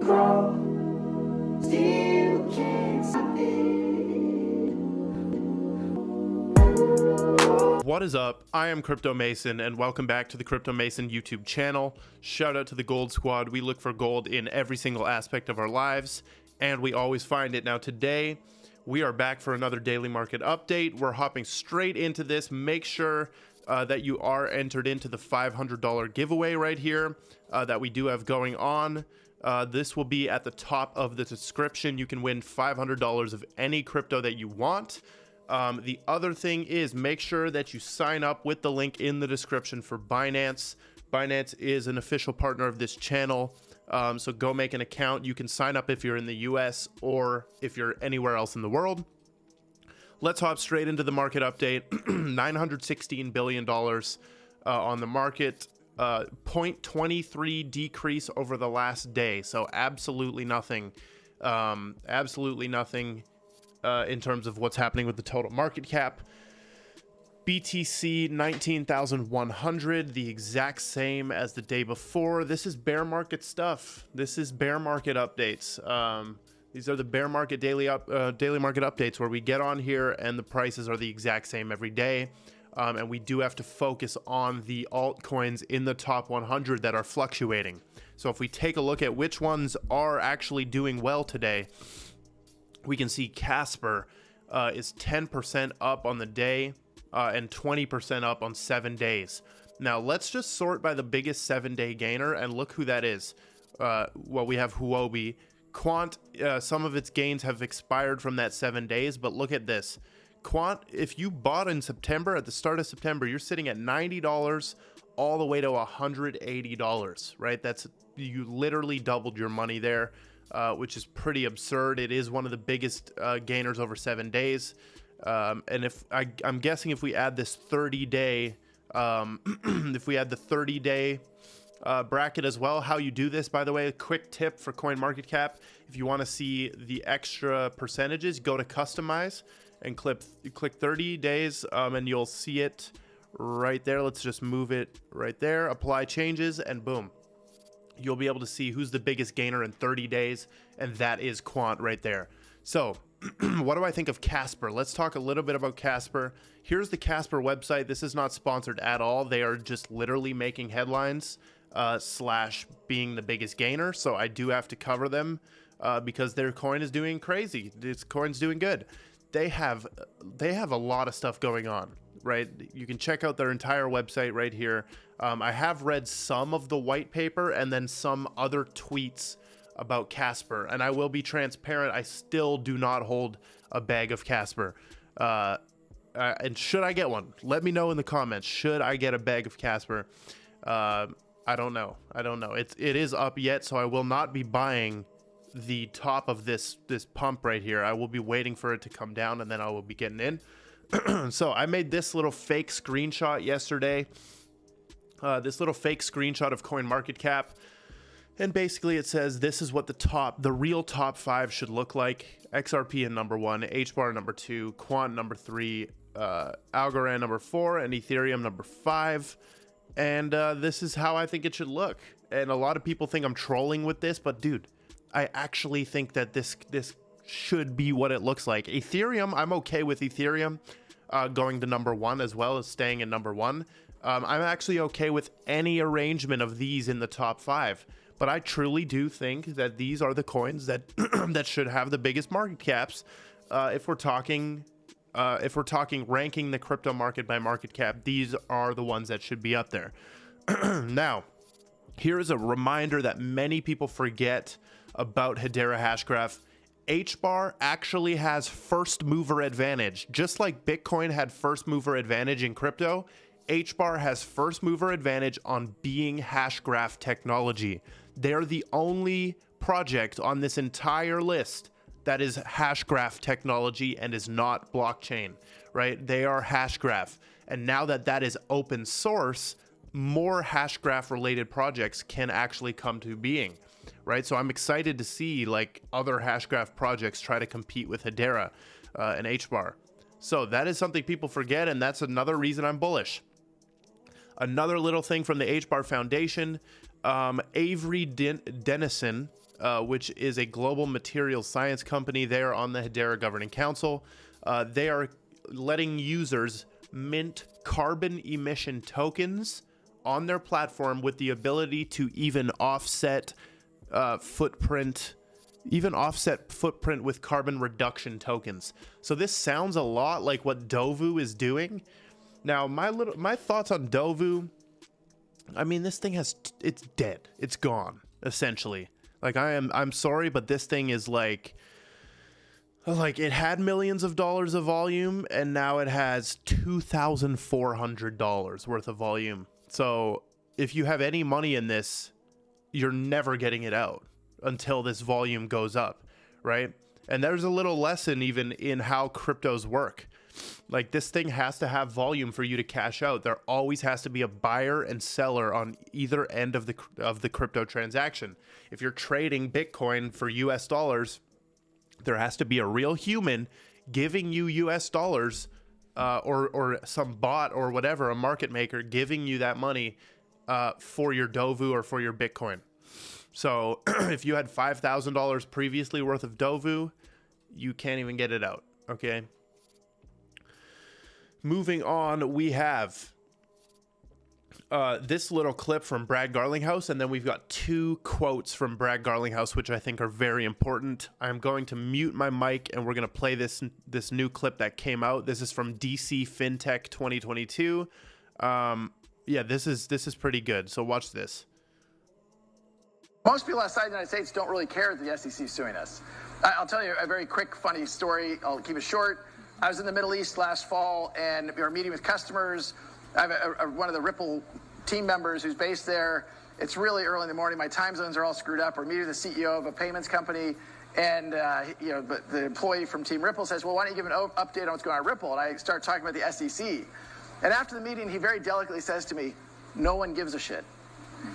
grow, still can't stop it. What is up? I am Crypto Mason and welcome back to the Crypto Mason YouTube channel. Shout out to the Gold Squad. We look for gold in every single aspect of our lives and we always find it. Now today we are back for another daily market update. We're hopping straight into this. Make sure that you are entered into the $500 giveaway right here that we do have going on. This will be at the top of the description. You can win $500 of any crypto that you want. The other thing is make sure that you sign up with the link in the description for Binance. Binance is an official partner of this channel. So go make an account. You can sign up if you're in the US or if you're anywhere else in the world. Let's hop straight into the market update. $916 billion on the market. 0.23 decrease over the last day. So absolutely nothing. Absolutely nothing. In terms of what's happening with the total market cap. BTC 19,100, the exact same as the day before. This is bear market stuff. This is bear market updates. These are the bear market daily market updates where we get on here and the prices are the exact same every day. And we do have to focus on the altcoins in the top 100 that are fluctuating. So if we take a look at which ones are actually doing well today, we can see Casper is 10% up on the day and 20% up on 7 days. Now let's just sort by the biggest 7-day gainer and look who that is. Well, we have Huobi. Quant, some of its gains have expired from that 7 days, but look at this. Quant, if you bought in September, at the start of September, you're sitting at $90 all the way to $180, right? You literally doubled your money there. Which is pretty absurd. It is one of the biggest gainers over 7 days. And if I'm guessing if we add this 30-day, if we add the 30-day bracket as well, how you do this, by the way, a quick tip for CoinMarketCap. If you want to see the extra percentages, go to customize and click 30 days and you'll see it right there. Let's just move it right there, apply changes, and boom. You'll be able to see who's the biggest gainer in 30 days, and that is Quant right there. So what do I think of Casper? Let's talk a little bit about Casper. Here's the Casper website. This is not sponsored at all. They are just literally making headlines slash being the biggest gainer. So I do have to cover them because their coin is doing crazy. This coin's doing good. They have a lot of stuff going on, right? You can check out their entire website right here. I have read some of the white paper and then some other tweets about Casper, and I will be transparent. I still do not hold a bag of Casper. And should I get one? Let me know in the comments. Should I get a bag of Casper? I don't know. It is up yet, so I will not be buying the top of this pump right here. I will be waiting for it to come down and then I will be getting in. So I made this little fake screenshot yesterday. This little fake screenshot of CoinMarketCap, and basically it says this is what the real top 5 should look like. XRP in number 1, HBAR number 2, Quant number 3, Algo number 4, and Ethereum number 5. And this is how I think it should look. And a lot of people think I'm trolling with this, but dude, I actually think that this should be what it looks like. Ethereum, I'm okay with Ethereum going to number 1 as well as staying in number 1. I'm actually okay with any arrangement of these in the top 5, but I truly do think that these are the coins that that should have the biggest market caps. If we're talking ranking the crypto market by market cap, these are the ones that should be up there. Now, here is a reminder that many people forget about Hedera Hashgraph. HBAR actually has first mover advantage. Just like Bitcoin had first mover advantage in crypto, HBAR has first mover advantage on being Hashgraph technology. They're the only project on this entire list that is Hashgraph technology and is not blockchain, right? They are Hashgraph. And now that that is open source, more Hashgraph related projects can actually come to being, right? So I'm excited to see like other Hashgraph projects try to compete with Hedera and HBAR. So that is something people forget, and that's another reason I'm bullish. Another little thing from the HBAR Foundation, Avery Dennison which is a global materials science company. They are on the Hedera Governing Council. They are letting users mint carbon emission tokens on their platform with the ability to even offset footprint with carbon reduction tokens. So this sounds a lot like what Dovu is doing. Now, my thoughts on Dovu, I mean, this thing it's dead. It's gone, essentially. Like, I'm sorry, but this thing is like it had millions of dollars of volume, and now it has $2,400 worth of volume. So if you have any money in this, you're never getting it out until this volume goes up, right? And there's a little lesson even in how cryptos work. Like, this thing has to have volume for you to cash out. There always has to be a buyer and seller on either end of the crypto transaction. If you're trading Bitcoin for US dollars, there has to be a real human giving you US dollars, or some bot or whatever, a market maker giving you that money for your Dovu or for your Bitcoin. So if you had $5,000 previously worth of Dovu, you can't even get it out. Okay. Moving on, we have this little clip from Brad Garlinghouse, and then we've got two quotes from Brad Garlinghouse, which I think are very important. I'm going to mute my mic, and we're going to play this new clip that came out. This is from DC FinTech 2022. Yeah, this is pretty good. So watch this. Most people outside the United States don't really care that the SEC is suing us. I'll tell you a very quick, funny story. I'll keep it short. I was in the Middle East last fall, and we were meeting with customers. I have one of the Ripple team members who's based there. It's really early in the morning. My time zones are all screwed up. We're meeting the CEO of a payments company, and the employee from Team Ripple says, well, why don't you give an update on what's going on at Ripple? And I start talking about the SEC. And after the meeting, he very delicately says to me, no one gives a shit.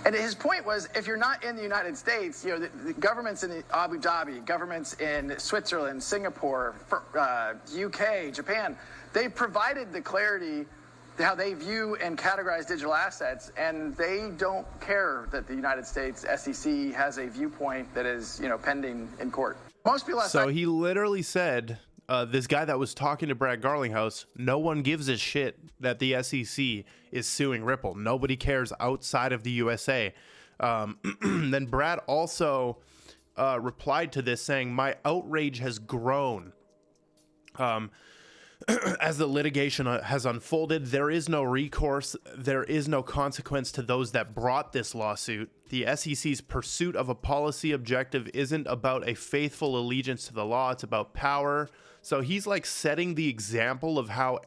And his point was, if you're not in the United States, the governments in Abu Dhabi, governments in Switzerland, Singapore, UK, Japan, they provided the clarity how they view and categorize digital assets, and they don't care that the United States SEC has a viewpoint that is, pending in court. Most people. So he literally said, this guy that was talking to Brad Garlinghouse, no one gives a shit that the SEC is suing Ripple. Nobody cares outside of the USA. Then Brad also replied to this saying, my outrage has grown. As the litigation has unfolded, there is no recourse. There is no consequence to those that brought this lawsuit. The SEC's pursuit of a policy objective isn't about a faithful allegiance to the law. It's about power. So he's like setting the example of how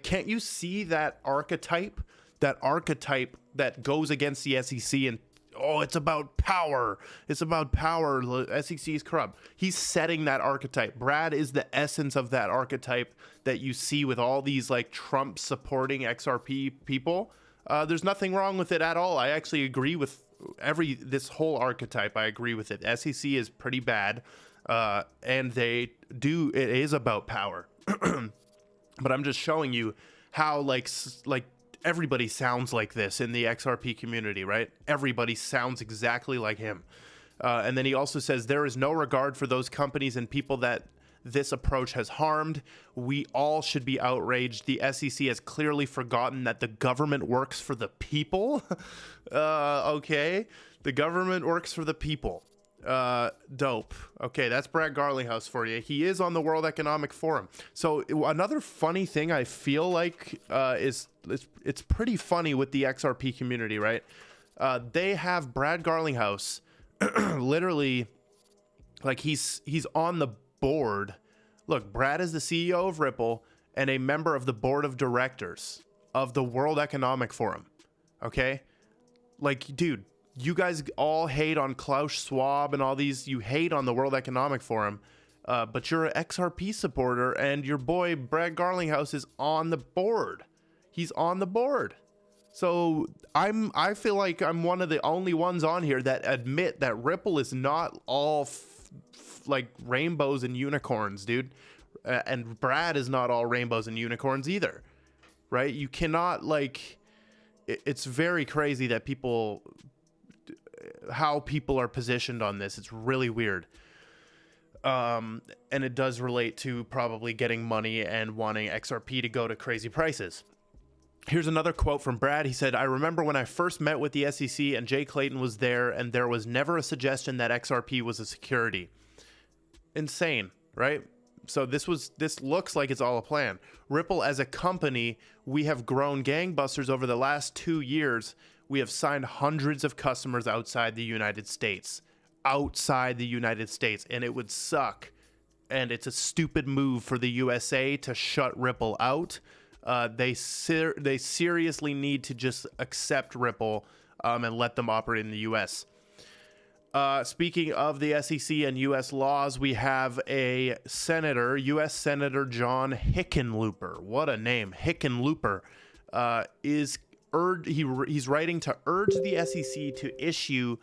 can't you see that archetype that goes against the SEC and, oh, it's about power. It's about power. The SEC is corrupt. He's setting that archetype. Brad is the essence of that archetype that you see with all these like Trump supporting XRP people. There's nothing wrong with it at all. I actually agree with this whole archetype. I agree with it. SEC is pretty bad. And it is about power. But I'm just showing you how like everybody sounds like this in the XRP community, right? Everybody sounds exactly like him. And then he also says, there is no regard for those companies and people that this approach has harmed. We all should be outraged. The SEC has clearly forgotten that the government works for the people. Okay. The government works for the people. Dope. Okay, that's Brad Garlinghouse for you. He is on the World Economic Forum. So another funny thing I feel like is it's pretty funny with the XRP community, right? They have Brad Garlinghouse literally like he's on the board. Look, Brad is the CEO of Ripple and a member of the board of directors of the World Economic Forum. Okay? Like, dude, you guys all hate on Klaus Schwab and all these. You hate on the World Economic Forum, but you're an XRP supporter, and your boy Brad Garlinghouse is on the board. He's on the board. So I feel like I'm one of the only ones on here that admit that Ripple is not all like rainbows and unicorns, dude. And Brad is not all rainbows and unicorns either, right? You cannot it's very crazy that people how people are positioned on this. It's really weird. And it does relate to probably getting money and wanting XRP to go to crazy prices. Here's another quote from Brad. He said, "I remember when I first met with the SEC and Jay Clayton was there, and there was never a suggestion that XRP was a security." Insane, right? So this looks like it's all a plan. Ripple as a company, we have grown gangbusters over the last 2 years. We have signed hundreds of customers outside the United States. And it would suck. And it's a stupid move for the USA to shut Ripple out. They seriously need to just accept Ripple and let them operate in the US. Speaking of the SEC and U.S. laws, we have a senator, U.S. Senator John Hickenlooper. What a name. Hickenlooper he's writing to urge the SEC to issue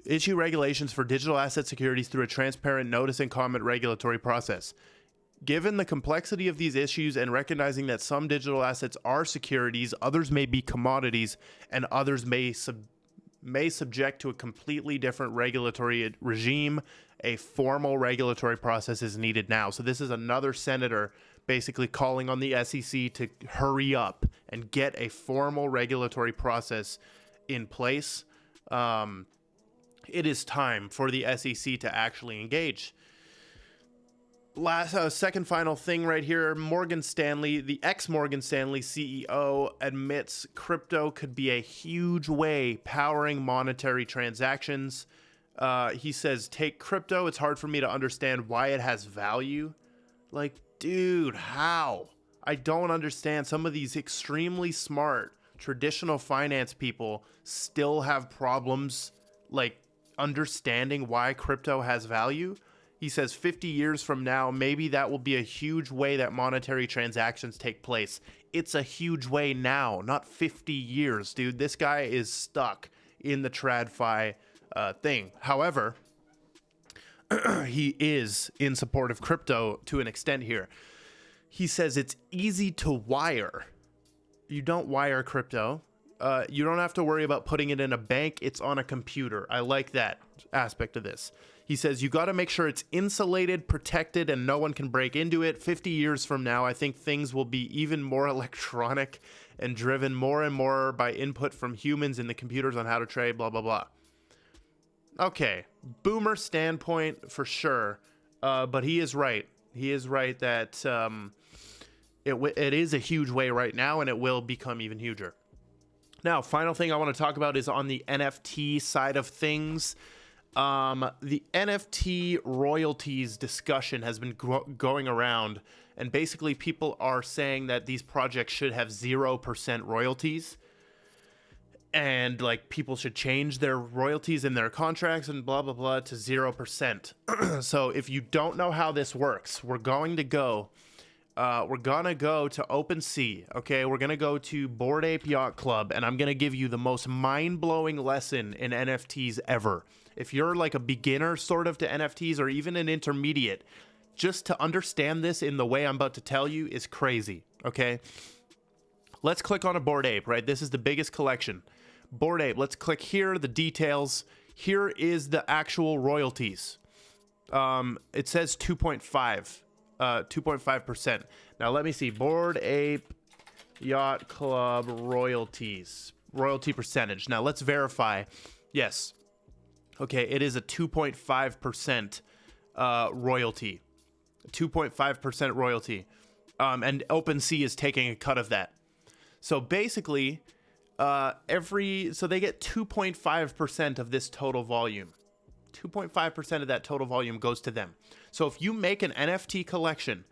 issue regulations for digital asset securities through a transparent notice and comment regulatory process. Given the complexity of these issues and recognizing that some digital assets are securities, others may be commodities, and others may subject to a completely different regulatory regime, a formal regulatory process is needed now. So this is another senator basically calling on the SEC to hurry up and get a formal regulatory process in place. It is time for the SEC to actually engage. Second final thing right here, Morgan Stanley, the ex-Morgan Stanley CEO, admits crypto could be a huge way powering monetary transactions. He says, take crypto. It's hard for me to understand why it has value. Like, dude, how? I don't understand. Some of these extremely smart traditional finance people still have problems, like, understanding why crypto has value. He says 50 years from now, maybe that will be a huge way that monetary transactions take place. It's a huge way now, not 50 years, dude. This guy is stuck in the TradFi thing. However, he is in support of crypto to an extent here. He says it's easy to wire. You don't wire crypto. You don't have to worry about putting it in a bank. It's on a computer. I like that aspect of this. He says you got to make sure it's insulated, protected, and no one can break into it. 50 years from now, I think things will be even more electronic and driven more and more by input from humans in the computers on how to trade, blah, blah, blah. Okay, boomer standpoint for sure, but he is right. He is right that it is a huge way right now, and it will become even huger. Now, final thing I want to talk about is on the NFT side of things. The NFT royalties discussion has been going around, and basically people are saying that these projects should have 0% royalties, and like people should change their royalties in their contracts and blah, blah, blah to 0%. So if you don't know how this works, we're going to go to OpenSea, okay? We're going to go to Bored Ape Yacht Club, and I'm going to give you the most mind-blowing lesson in NFTs ever. If you're like a beginner sort of to NFTs or even an intermediate, just to understand this in the way I'm about to tell you is crazy, okay? Let's click on a Bored Ape, right? This is the biggest collection. Bored Ape, let's click here, the details. Here is the actual royalties. It says 2.5%. Now let me see. Bored Ape Yacht Club royalties. Royalty percentage. Now let's verify. Yes. Okay, it is a 2.5% royalty. 2.5% royalty. And OpenSea is taking a cut of that. So basically, so they get 2.5% of this total volume. 2.5% of that total volume goes to them. So if you make an NFT collection,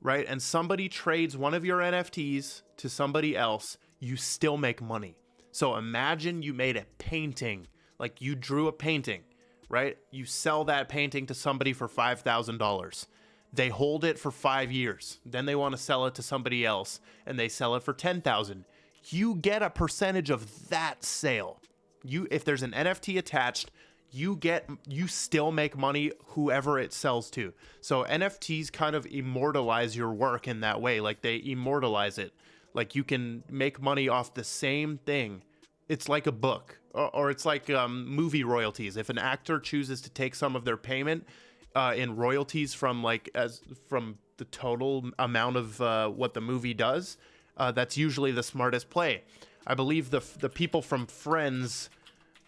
right, and somebody trades one of your NFTs to somebody else, you still make money. So imagine you made a painting, like you drew a painting, right? You sell that painting to somebody for $5,000. They hold it for 5 years. Then they want to sell it to somebody else, and they sell it for $10,000. You get a percentage of that sale. If there's an NFT attached, you still make money whoever it sells to. So NFTs kind of immortalize your work in that way. Like they immortalize it. Like you can make money off the same thing. It's like a book, or it's like movie royalties. If an actor chooses to take some of their payment in royalties from the total amount of what the movie does, that's usually the smartest play. I believe the people from Friends,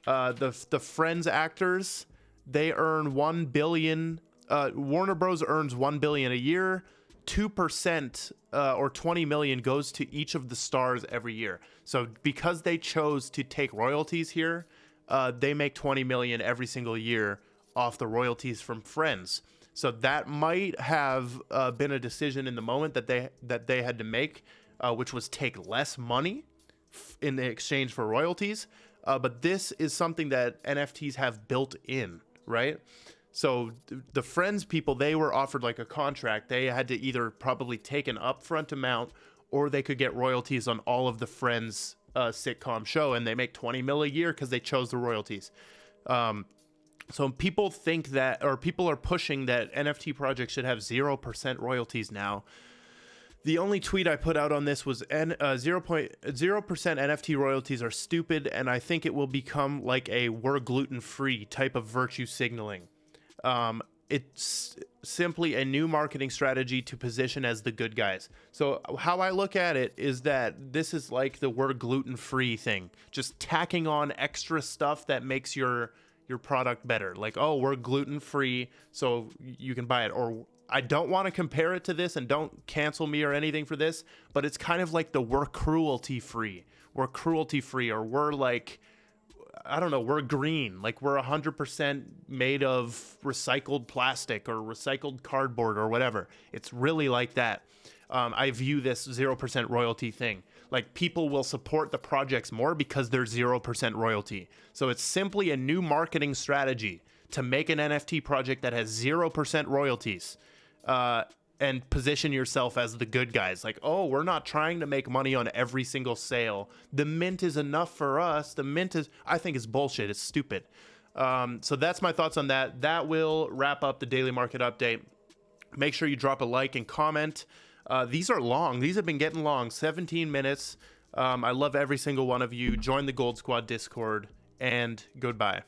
the Friends actors, they earn 1 billion. Warner Bros earns 1 billion a year. 2% or 20 million goes to each of the stars every year. So because they chose to take royalties here, they make 20 million every single year off the royalties from Friends. So that might have been a decision in the moment that they had to make, which was take less money in exchange for royalties. But this is something that NFTs have built in, right? So the Friends people, they were offered like a contract. They had to either probably take an upfront amount, or they could get royalties on all of the Friends sitcom show, and they make 20 mil a year because they chose the royalties. So people think that, or people are pushing that NFT projects should have 0% royalties now. The only tweet I put out on this was 0.0% NFT royalties are stupid, and I think it will become like a we're gluten-free type of virtue signaling. It's simply a new marketing strategy to position as the good guys. So how I look at it is that this is like the we're gluten-free thing, just tacking on extra stuff that makes your product better. Like, oh, we're gluten-free, so you can buy it. Or I don't want to compare it to this, and don't cancel me or anything for this, but it's kind of like the we're cruelty-free. We're cruelty-free, or we're like, I don't know, we're green. Like we're 100% made of recycled plastic or recycled cardboard or whatever. It's really like that. I view this 0% royalty thing. Like people will support the projects more because they're 0% royalty. So it's simply a new marketing strategy to make an NFT project that has 0% royalties, and position yourself as the good guys. Like, oh, we're not trying to make money on every single sale. The mint is enough for us. The mint is, I think, is bullshit. It's stupid. So that's my thoughts on that. That will wrap up the daily market update. Make sure you drop a like and comment. These are long. These have been getting long. 17 minutes. I love every single one of you. Join the Gold Squad Discord, and goodbye.